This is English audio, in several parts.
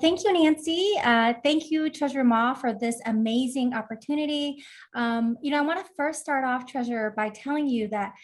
Thank you, Nancy. Thank you, Treasurer Ma, for this amazing opportunity. I want to first start off, Treasurer, by telling you that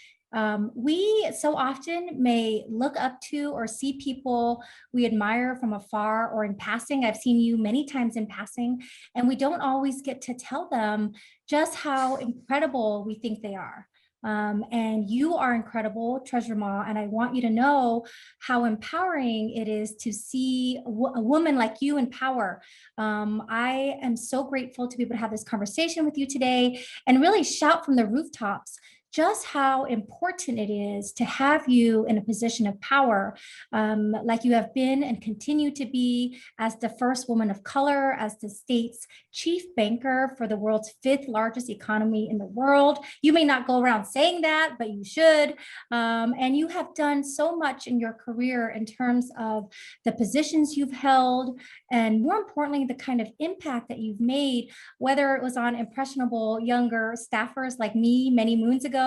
we so often may look up to or see people we admire from afar or in passing. I've seen you many times in passing, and we don't always get to tell them just how incredible we think they are. And you are incredible, Treasurer Ma, and I want you to know how empowering it is to see a woman like you in power. I am so grateful to be able to have this conversation with you today and really shout from the rooftops just how important it is to have you in a position of power, like you have been and continue to be as the first woman of color, as the state's chief banker for the world's 5th largest economy in the world. You may not go around saying that, but you should. And you have done so much in your career in terms of the positions you've held, and more importantly, the kind of impact that you've made, whether it was on impressionable younger staffers like me many moons ago,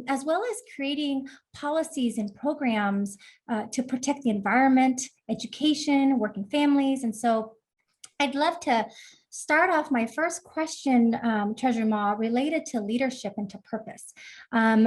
as well as creating policies and programs to protect the environment, education, working families. And so I'd love to start off my first question, Treasurer Ma, related to leadership and to purpose.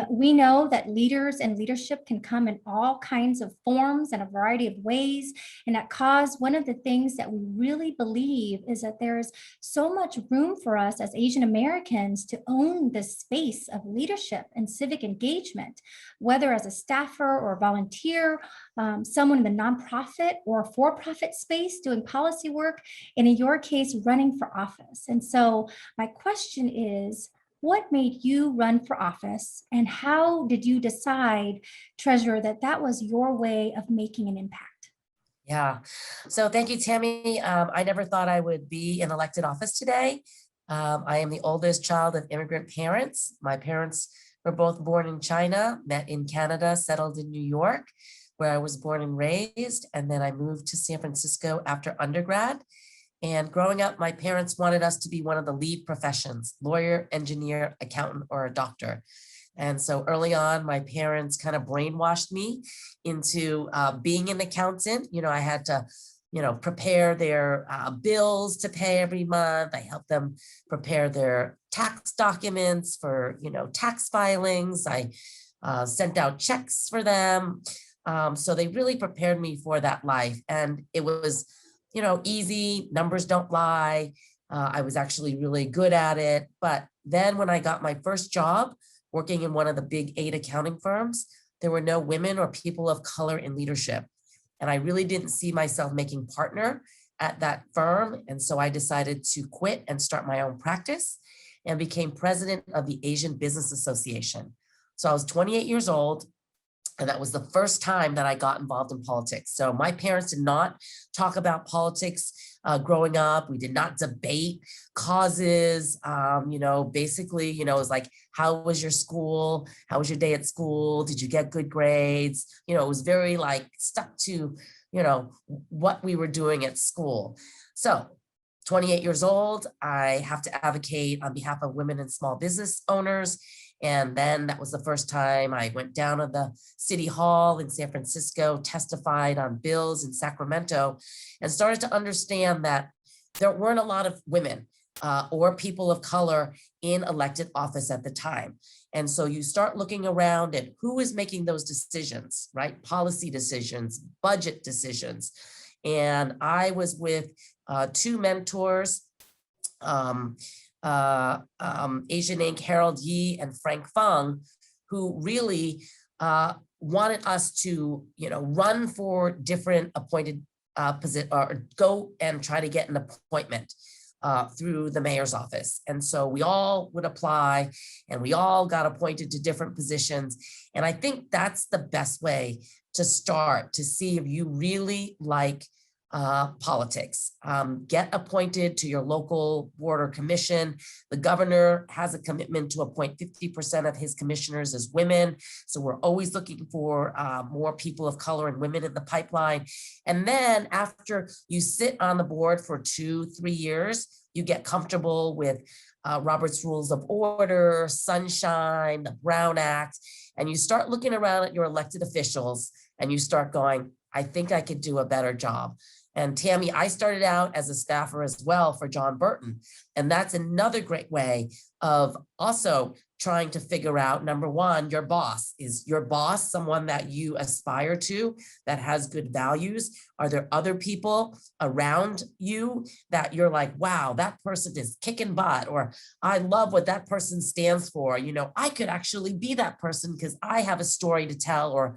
We know that leaders and leadership can come in all kinds of forms and a variety of ways. And at Cause, one of the things that we really believe is that there's so much room for us as Asian Americans to own this space of leadership and civic engagement, whether as a staffer or a volunteer, someone in the nonprofit or for-profit space doing policy work, and in your case, running for office. And so my question is, what made you run for office, and how did you decide, Treasurer, that that was your way of making an impact? Yeah, so thank you, Tammy. I never thought I would be in elected office today. I am the oldest child of immigrant parents. My parents were both born in China, met in Canada, settled in New York, where I was born and raised. And then I moved to San Francisco after undergrad. And growing up, my parents wanted us to be one of the lead professions: lawyer, engineer, accountant, or a doctor. And so early on, my parents kind of brainwashed me into being an accountant. I had to, prepare their bills to pay every month. I helped them prepare their tax documents for, tax filings. I sent out checks for them. So they really prepared me for that life. And it was, easy, numbers don't lie. I was actually really good at it. But then when I got my first job working in one of the big 8 accounting firms, there were no women or people of color in leadership. And I really didn't see myself making partner at that firm. And so I decided to quit and start my own practice and became president of the Asian Business Association. So I was 28 years old. And that was the first time that I got involved in politics. So my parents did not talk about politics growing up. We did not debate causes. Basically, it was like, how was your school? How was your day at school? Did you get good grades? It was very stuck to, what we were doing at school. So 28 years old, I have to advocate on behalf of women and small business owners. And then that was the first time I went down to the city hall in San Francisco, testified on bills in Sacramento, and started to understand that there weren't a lot of women or people of color in elected office at the time. And so you start looking around at who is making those decisions, right? Policy decisions, budget decisions. And I was with 2 mentors, Asian Inc. Harold Yee and Frank Fung, who really wanted us to, run for different appointed position or go and try to get an appointment through the mayor's office. And so we all would apply and we all got appointed to different positions. And I think that's the best way to start, to see if you really like politics. Get appointed to your local board or commission. The governor has a commitment to appoint 50% of his commissioners as women. So we're always looking for more people of color and women in the pipeline. And then after you sit on the board for 2-3 years, you get comfortable with Robert's Rules of Order, Sunshine, the Brown Act, and you start looking around at your elected officials and you start going, I think I could do a better job. And Tammy, I started out as a staffer as well for John Burton. And that's another great way of also trying to figure out, number one, your boss. Is your boss someone that you aspire to, that has good values? Are there other people around you that you're like, wow, that person is kicking butt, or I love what that person stands for. I could actually be that person because I have a story to tell, or,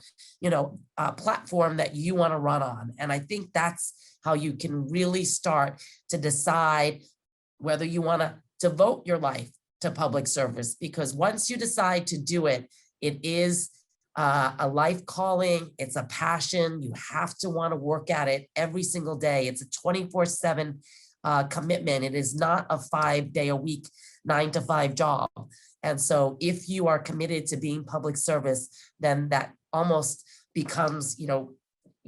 a platform that you want to run on. And I think that's how you can really start to decide whether you want to devote your life to public service, because once you decide to do it, it is a life calling. It's a passion. You have to want to work at it every single day. It's a 24/7 commitment. It is not a 5-day-a-week, 9-to-5 job. And so if you are committed to being public service, then that almost becomes,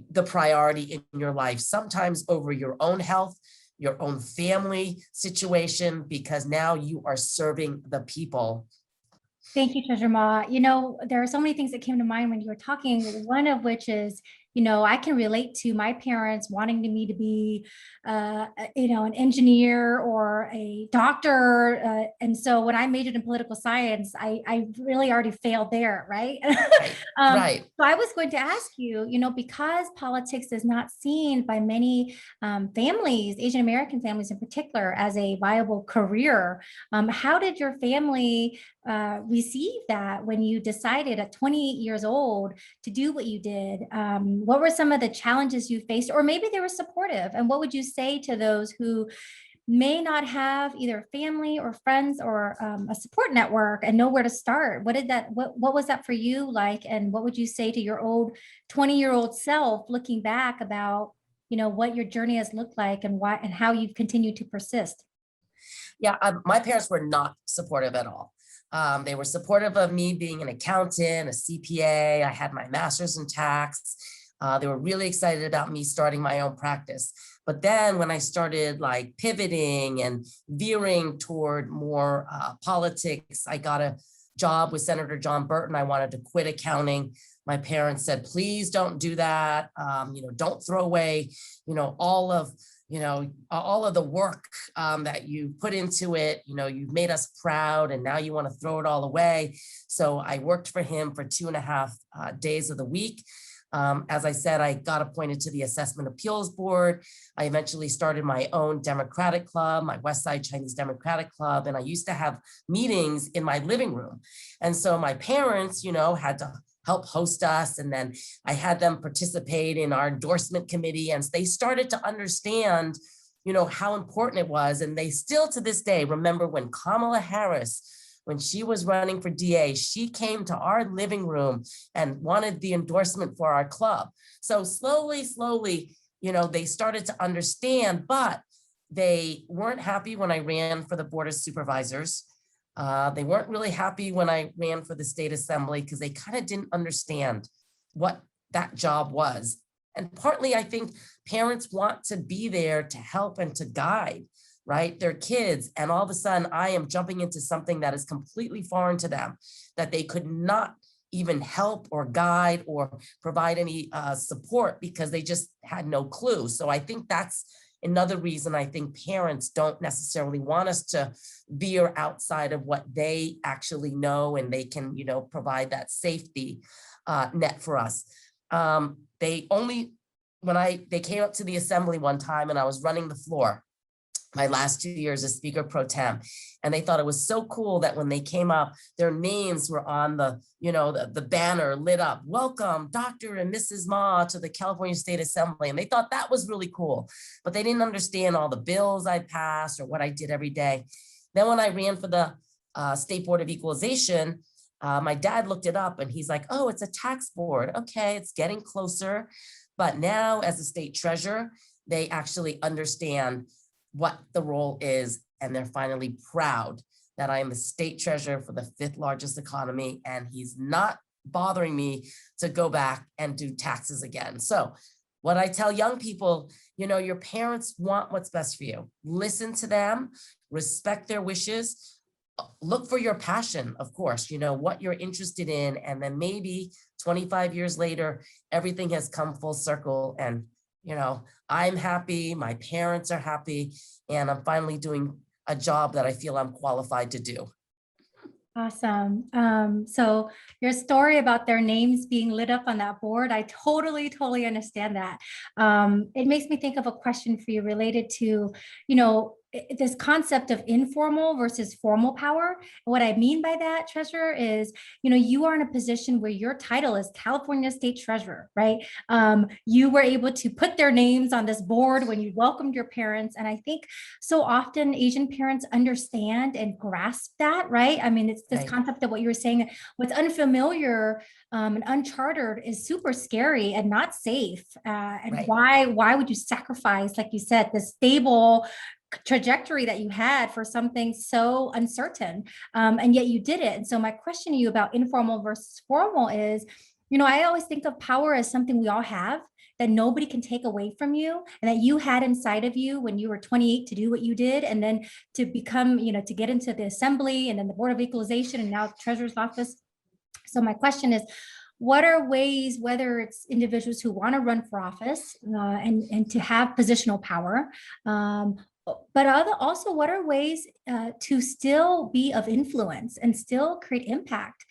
the priority in your life, sometimes over your own health, your own family situation, because now you are serving the people. Thank you, Treasurer Ma. There are so many things that came to mind when you were talking, one of which is, I can relate to my parents wanting me to be, an engineer or a doctor. And so when I majored in political science, I really already failed there, right? Right. Right. So I was going to ask you, because politics is not seen by many families, Asian American families in particular, as a viable career, how did your family receive that when you decided at 28 years old to do what you did? What were some of the challenges you faced, or maybe they were supportive? And what would you say to those who may not have either family or friends or a support network and know where to start? What was that for you like? And what would you say to your old 20-year-old self looking back about, what your journey has looked like and why and how you've continued to persist? Yeah, my parents were not supportive at all. They were supportive of me being an accountant, a CPA. I had my master's in tax. They were really excited about me starting my own practice. But then when I started like pivoting and veering toward more politics, I got a job with Senator John Burton. I wanted to quit accounting. My parents said, please don't do that. Don't throw away, all of the work that you put into it. You've made us proud, and now you want to throw it all away. So I worked for him for 2.5 days of the week. As I said, I got appointed to the Assessment Appeals Board. I eventually started my own Democratic Club, my West Side Chinese Democratic Club, and I used to have meetings in my living room. And so my parents, had to help host us. And then I had them participate in our endorsement committee, and they started to understand, how important it was. And they still to this day remember when Kamala Harris, when she was running for DA, she came to our living room and wanted the endorsement for our club. So slowly, they started to understand, but they weren't happy when I ran for the Board of Supervisors. They weren't really happy when I ran for the state assembly because they kind of didn't understand what that job was. And partly, I think parents want to be there to help and to guide, right? Their kids. And all of a sudden, I am jumping into something that is completely foreign to them, that they could not even help or guide or provide any support because they just had no clue. So I think that's another reason I think parents don't necessarily want us to veer outside of what they actually know, and they can, provide that safety net for us. They came up to the assembly one time and I was running the floor my last 2 years as Speaker Pro Tem. And they thought it was so cool that when they came up, their names were on the banner lit up, welcome Dr. and Mrs. Ma to the California State Assembly. And they thought that was really cool, but they didn't understand all the bills I passed or what I did every day. Then when I ran for the State Board of Equalization, my dad looked it up and he's like, oh, it's a tax board. Okay, it's getting closer. But now as a state treasurer, they actually understand what the role is, and they're finally proud that I am the state treasurer for the 5th largest economy, and he's not bothering me to go back and do taxes again. So what I tell young people, your parents want what's best for you. Listen to them, respect their wishes, look for your passion, of course, what you're interested in, and then maybe 25 years later, everything has come full circle and I'm happy, my parents are happy, and I'm finally doing a job that I feel I'm qualified to do. Awesome. So your story about their names being lit up on that board, I totally understand that. It makes me think of a question for you related to, this concept of informal versus formal power. And what I mean by that, Treasurer, is, you are in a position where your title is California State Treasurer, right? You were able to put their names on this board when you welcomed your parents. And I think so often Asian parents understand and grasp that, right? I mean, it's this Right. concept of what you were saying, what's unfamiliar and uncharted is super scary and not safe. And Right. why would you sacrifice, like you said, the stable trajectory that you had for something so uncertain, and yet you did it. And so my question to you about informal versus formal is, I always think of power as something we all have that nobody can take away from you, and that you had inside of you when you were 28 to do what you did, and then to become, to get into the assembly and then the Board of Equalization and now the Treasurer's Office. So my question is, what are ways, whether it's individuals who want to run for office and to have positional power, but also what are ways to still be of influence and still create impact,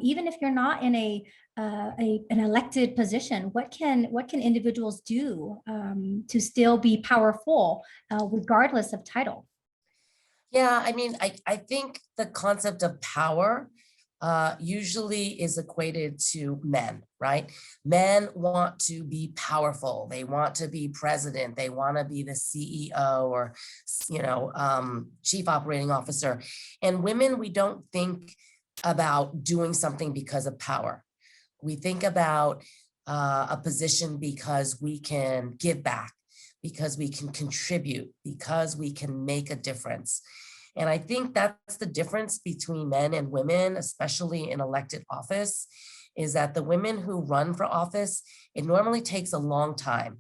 even if you're not in an elected position? What can individuals do to still be powerful regardless of title? Yeah, I mean, I think the concept of power usually is equated to men, right? Men want to be powerful. They want to be president. They want to be the CEO or, chief operating officer. And women, we don't think about doing something because of power. We think about a position because we can give back, because we can contribute, because we can make a difference. And I think that's the difference between men and women, especially in elected office, is that the women who run for office, it normally takes a long time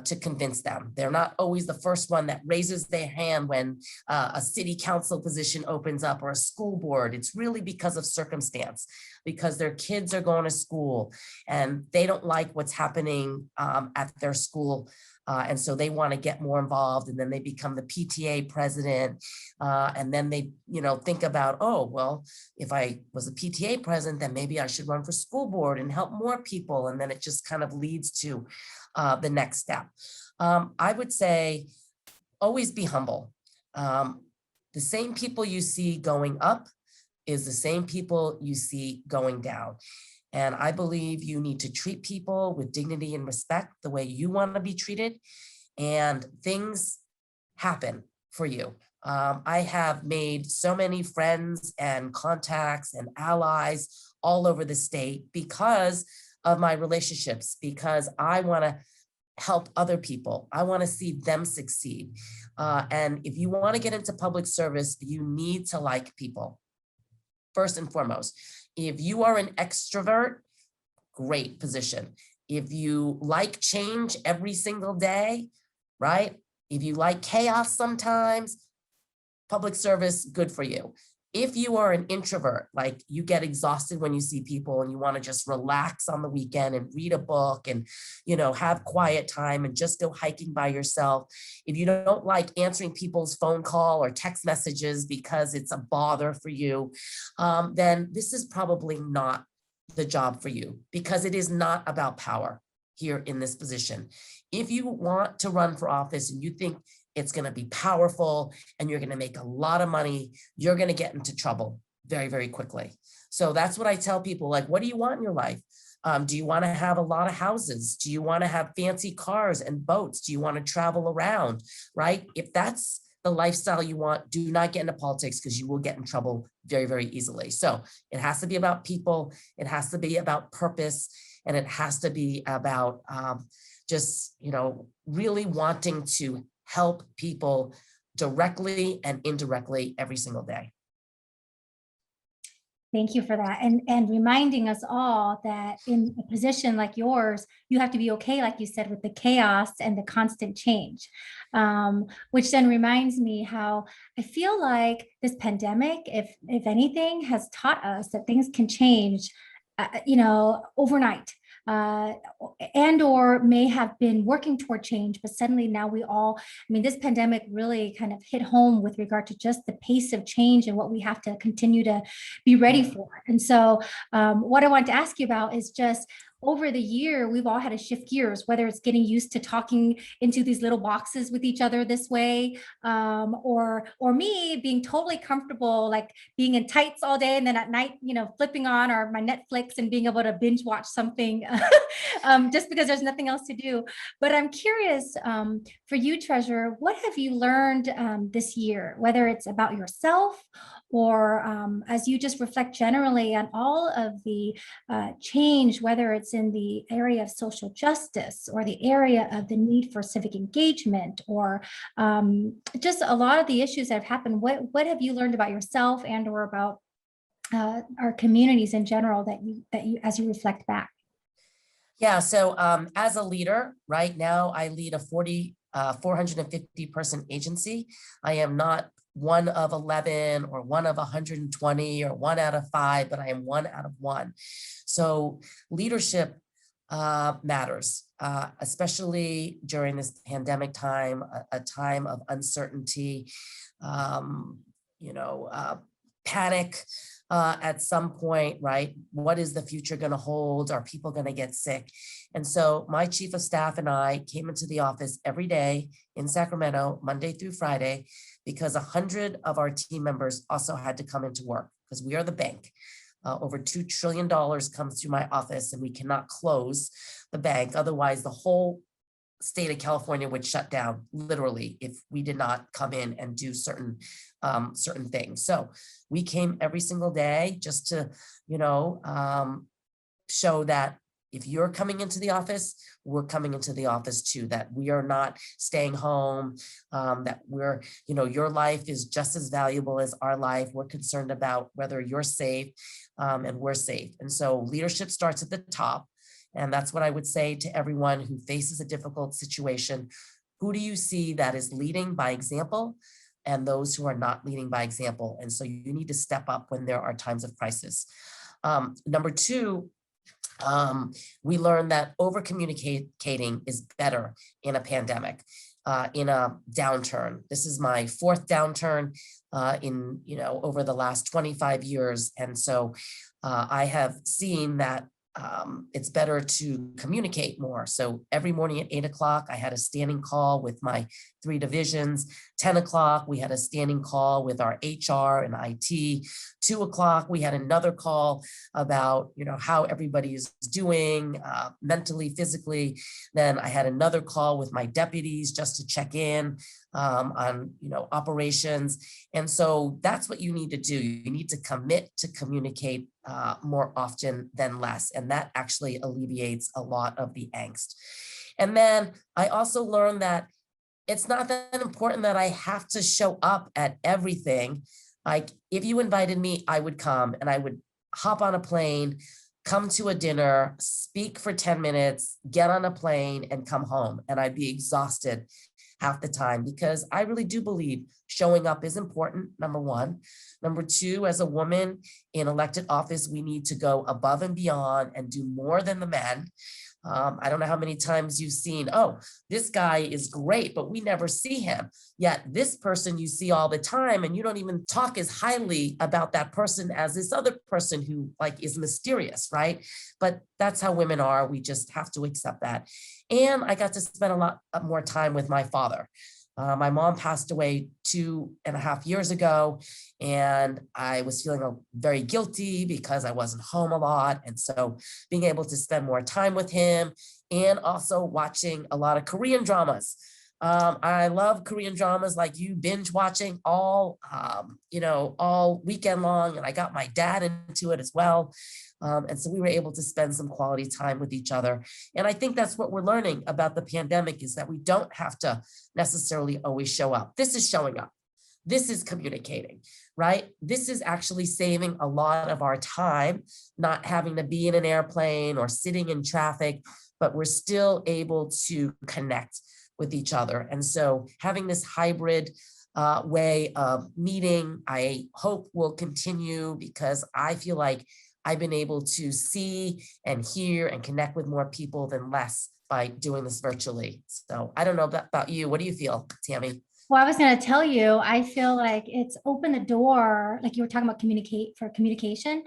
to convince them. They're not always the first one that raises their hand when a city council position opens up or a school board. It's really because of circumstance, because their kids are going to school and they don't like what's happening at their school. And so they want to get more involved, and then they become the PTA president. And then they, think about, oh, well, if I was a PTA president, then maybe I should run for school board and help more people. And then it just kind of leads to the next step. I would say always be humble. The same people you see going up is the same people you see going down. And I believe you need to treat people with dignity and respect the way you want to be treated, and things happen for you. I have made so many friends and contacts and allies all over the state because of my relationships, because I want to help other people. I want to see them succeed. And if you want to get into public service, you need to like people. First and foremost, if you are an extrovert, great position. If you like change every single day, right? If you like chaos sometimes, public service, good for you. If you are an introvert, like you get exhausted when you see people and you want to just relax on the weekend and read a book and, have quiet time and just go hiking by yourself. If you don't like answering people's phone call or text messages because it's a bother for you, then this is probably not the job for you, because it is not about power here in this position. If you want to run for office and you think it's going to be powerful and you're going to make a lot of money, you're going to get into trouble very, very quickly. So that's what I tell people, like, what do you want in your life? Do you want to have a lot of houses? Do you want to have fancy cars and boats? Do you want to travel around, right? If that's the lifestyle you want, do not get into politics, because you will get in trouble very, very easily. So it has to be about people. It has to be about purpose. And it has to be about just, really wanting to help people directly and indirectly every single day. Thank you for that. And reminding us all that in a position like yours, you have to be okay, like you said, with the chaos and the constant change, which then reminds me how I feel like this pandemic, if anything, has taught us that things can change, overnight. and or may have been working toward change, but suddenly now we all, I mean, this pandemic really kind of hit home with regard to just the pace of change and what we have to continue to be ready for. And so what I want to ask you about is just, over the year, we've all had to shift gears, whether it's getting used to talking into these little boxes with each other this way, or me being totally comfortable, like being in tights all day, and then at night, flipping on or my Netflix and being able to binge watch something just because there's nothing else to do. But I'm curious, for you, Treasure, what have you learned this year, whether it's about yourself or as you just reflect generally on all of the change, whether it's in the area of social justice or the area of the need for civic engagement, or just a lot of the issues that have happened. What have you learned about yourself and or about our communities in general that you as you reflect back? Yeah, so as a leader, right now I lead a 450 person agency. I am not one of 11 or one of 120 or 1 out of 5, but I am 1 out of 1. So leadership matters, especially during this pandemic time, a time of uncertainty, panic at some point, right? What is the future going to hold? Are people going to get sick? And so my chief of staff and I came into the office every day in Sacramento, Monday through Friday, because 100 of our team members also had to come into work because we are the bank. Over $2 trillion comes through my office and we cannot close the bank. Otherwise, the whole state of California would shut down literally if we did not come in and do certain things. So we came every single day just to, show that if you're coming into the office, we're coming into the office too, that we are not staying home, that we're, your life is just as valuable as our life. We're concerned about whether you're safe and we're safe. And so leadership starts at the top. And that's what I would say to everyone who faces a difficult situation. Who do you see that is leading by example, and those who are not leading by example? And so you need to step up when there are times of crisis. Number two, we learned that over communicating is better in a pandemic, in a downturn. This is my 4th downturn over the last 25 years. And so I have seen that it's better to communicate more. So every morning at 8 o'clock, I had a standing call with my 3 divisions. 10 o'clock, we had a standing call with our HR and IT. 2 o'clock, we had another call about, how everybody is doing mentally, physically. Then I had another call with my deputies just to check in on, operations. And so that's what you need to do. You need to commit to communicate more often than less. And that actually alleviates a lot of the angst. And then I also learned that it's not that important that I have to show up at everything. Like if you invited me, I would come and I would hop on a plane, come to a dinner, speak for 10 minutes, get on a plane and come home. And I'd be exhausted half the time because I really do believe showing up is important, number one. Number two, as a woman in elected office, we need to go above and beyond and do more than the men. I don't know how many times you've seen, oh, this guy is great, but we never see him. Yet this person you see all the time, and you don't even talk as highly about that person as this other person who is mysterious, right? But that's how women are. We just have to accept that. And I got to spend a lot more time with my father. My mom passed away 2.5 years ago, and I was feeling very guilty because I wasn't home a lot. And so being able to spend more time with him and also watching a lot of Korean dramas. I love Korean dramas like you, binge watching all weekend long. And I got my dad into it as well. And so we were able to spend some quality time with each other. And I think that's what we're learning about the pandemic is that we don't have to necessarily always show up. This is showing up. This is communicating, right? This is actually saving a lot of our time, not having to be in an airplane or sitting in traffic, but we're still able to connect with each other. And so having this hybrid way of meeting, I hope will continue because I feel like I've been able to see and hear and connect with more people than less by doing this virtually. So I don't know about you. What do you feel, Tammy? Well, I was going to tell you, I feel like it's opened the door, like you were talking about communication.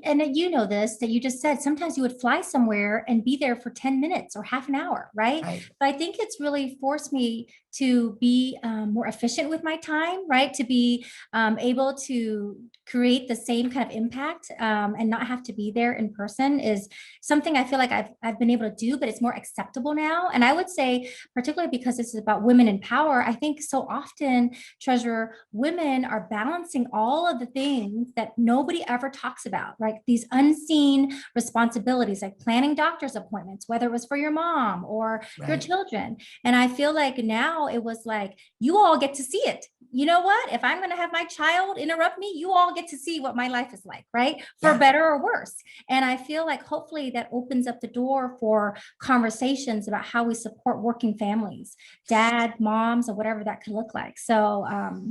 And you know this, that you just said, sometimes you would fly somewhere and be there for 10 minutes or half an hour, right? Right. But I think it's really forced me to be more efficient with my time, right? To be able to create the same kind of impact and not have to be there in person is something I feel like I've been able to do, but it's more acceptable now. And I would say, particularly because this is about women in power, I think so often, Treasurer, women are balancing all of the things that nobody ever talks about, right? These unseen responsibilities, like planning doctor's appointments, whether it was for your mom or your Right. children. And I feel like now it was like, you all get to see it. You know what? If I'm going to have my child interrupt me, you all get to see what my life is like, right? For Yeah. better or worse. And I feel like hopefully that opens up the door for conversations about how we support working families, dad, moms, or whatever that could look like. So,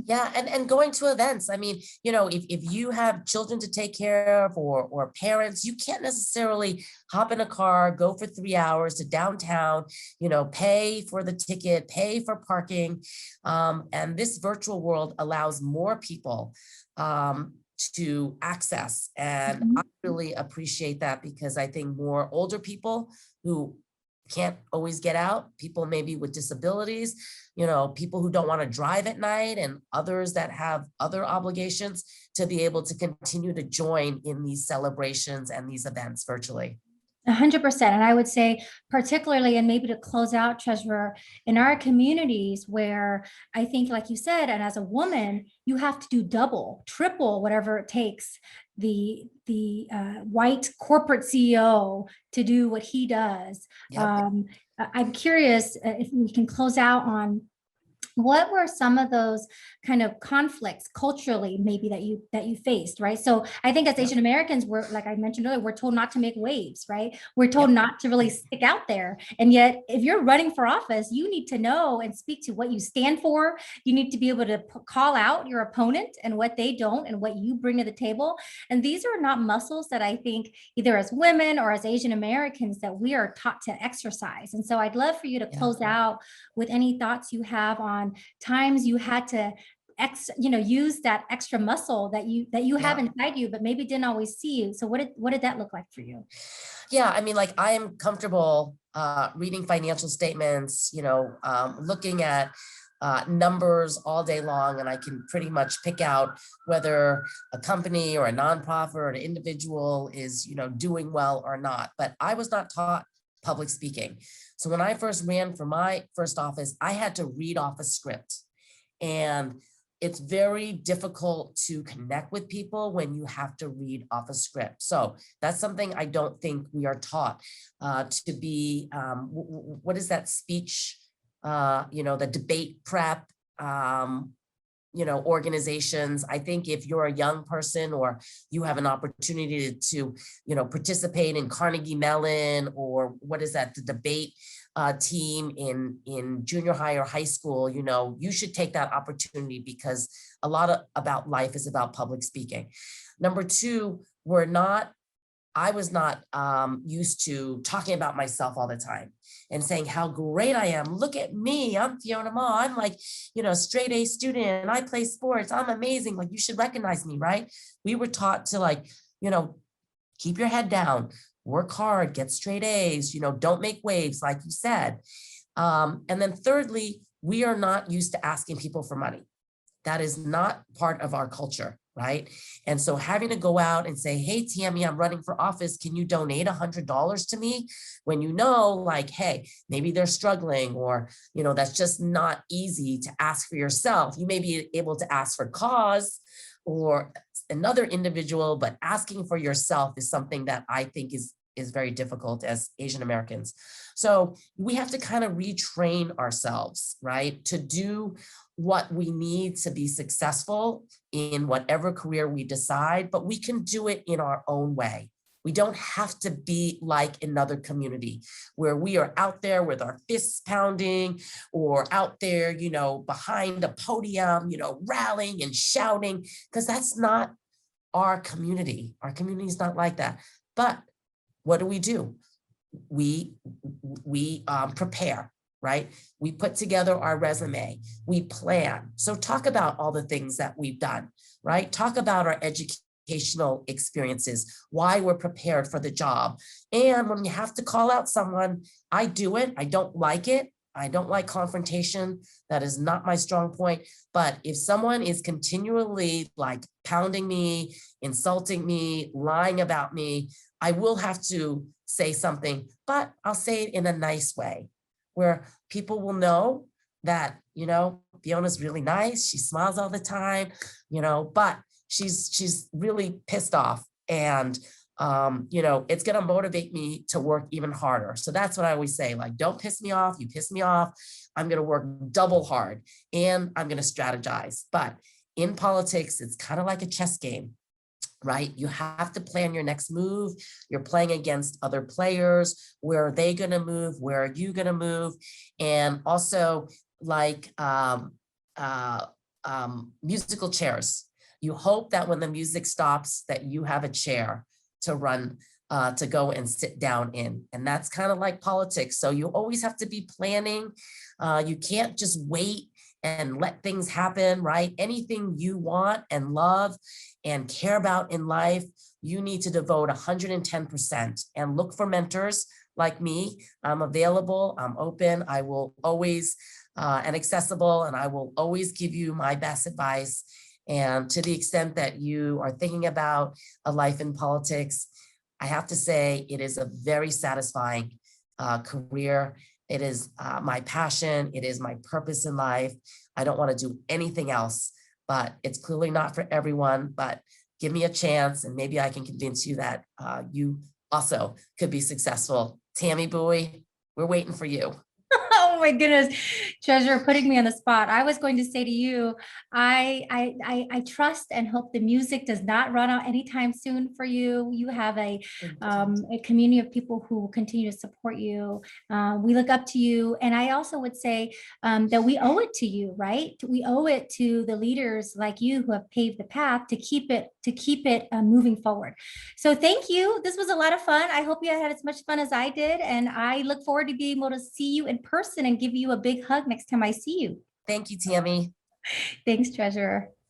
Yeah, and going to events. I mean, if you have children to take care of or parents, you can't necessarily hop in a car, go for 3 hours to downtown, pay for the ticket, pay for parking. And this virtual world allows more people to access. And I really appreciate that, because I think more older people who can't always get out, people maybe with disabilities, people who don't want to drive at night, and others that have other obligations, to be able to continue to join in these celebrations and these events virtually. 100%. And I would say, particularly, and maybe to close out, Treasurer, in our communities where I think, like you said, and as a woman, you have to do double, triple, whatever it takes, the white corporate CEO to do what he does. Yep. I'm curious if we can close out on what were some of those kind of conflicts culturally maybe that you faced, right? So I think as Yep. Asian Americans, we're, like I mentioned earlier, we're told not to make waves, right? We're told Yep. not to really stick out there. And yet if you're running for office, you need to know and speak to what you stand for. You need to be able to call out your opponent and what they don't and what you bring to the table. And these are not muscles that I think either as women or as Asian Americans that we are taught to exercise. And so I'd love for you to close out with any thoughts you have on times you had to use that extra muscle that you have inside you, but maybe didn't always see you. So what did that look like for you? Yeah, I mean, like, I am comfortable reading financial statements, looking at numbers all day long, and I can pretty much pick out whether a company or a nonprofit or an individual is, doing well or not. But I was not taught public speaking. So when I first ran for my first office, I had to read off a script. And it's very difficult to connect with people when you have to read off a script. So that's something I don't think we are taught to be, what is that speech, the debate prep, organizations. I think if you're a young person or you have an opportunity to, participate in Carnegie Mellon, or what is that, the debate team in junior high or high school, you should take that opportunity, because a lot about life is about public speaking. Number two, I was not used to talking about myself all the time and saying how great I am. Look at me, I'm Fiona Ma. I'm like, straight A student. I play sports. I'm amazing. Like, you should recognize me, right? We were taught to keep your head down, work hard, get straight A's, don't make waves, like you said. And then thirdly, we are not used to asking people for money. That is not part of our culture, right? And so having to go out and say, hey, Tammy, I'm running for office. Can you donate $100 to me? When hey, maybe they're struggling, or, that's just not easy to ask for yourself. You may be able to ask for cause or another individual, but asking for yourself is something that I think is very difficult as Asian Americans. So we have to kind of retrain ourselves, right, to do what we need to be successful in whatever career we decide, but we can do it in our own way. We don't have to be like another community where we are out there with our fists pounding, or out there, behind a podium, rallying and shouting, because that's not our community. Our community is not like that. But what do? We prepare, right? We put together our resume, we plan. So talk about all the things that we've done, right? Talk about our educational experiences, why we're prepared for the job. And when you have to call out someone, I do it. I don't like it. I don't like confrontation. That is not my strong point. But if someone is continually like pounding me, insulting me, lying about me, I will have to say something, but I'll say it in a nice way where people will know that, Fiona's really nice. She smiles all the time, but she's really pissed off. And, it's going to motivate me to work even harder. So that's what I always say, like, don't piss me off. You piss me off. I'm going to work double hard and I'm going to strategize. But in politics, it's kind of like a chess game, right? You have to plan your next move. You're playing against other players. Where are they going to move? Where are you going to move? And also like musical chairs. You hope that when the music stops that you have a chair to run, to go and sit down in. And that's kind of like politics. So you always have to be planning. You can't just wait and let things happen, right? Anything you want and love and care about in life, you need to devote 110% and look for mentors like me. I'm available, I'm open, I will always, and accessible, and I will always give you my best advice. And to the extent that you are thinking about a life in politics, I have to say it is a very satisfying career. It is my passion. It is my purpose in life. I don't want to do anything else, but it's clearly not for everyone. But give me a chance and maybe I can convince you that you also could be successful. Tammy Bowie, we're waiting for you. Oh my goodness, Treasurer, putting me on the spot. I was going to say to you, I trust and hope the music does not run out anytime soon for you. You have a community of people who will continue to support you. We look up to you. And I also would say that we owe it to you, right? We owe it to the leaders like you who have paved the path to keep it moving forward. So thank you. This was a lot of fun. I hope you had as much fun as I did. And I look forward to being able to see you in person and give you a big hug next time I see you. Thank you, Tammy. Thanks, Treasurer.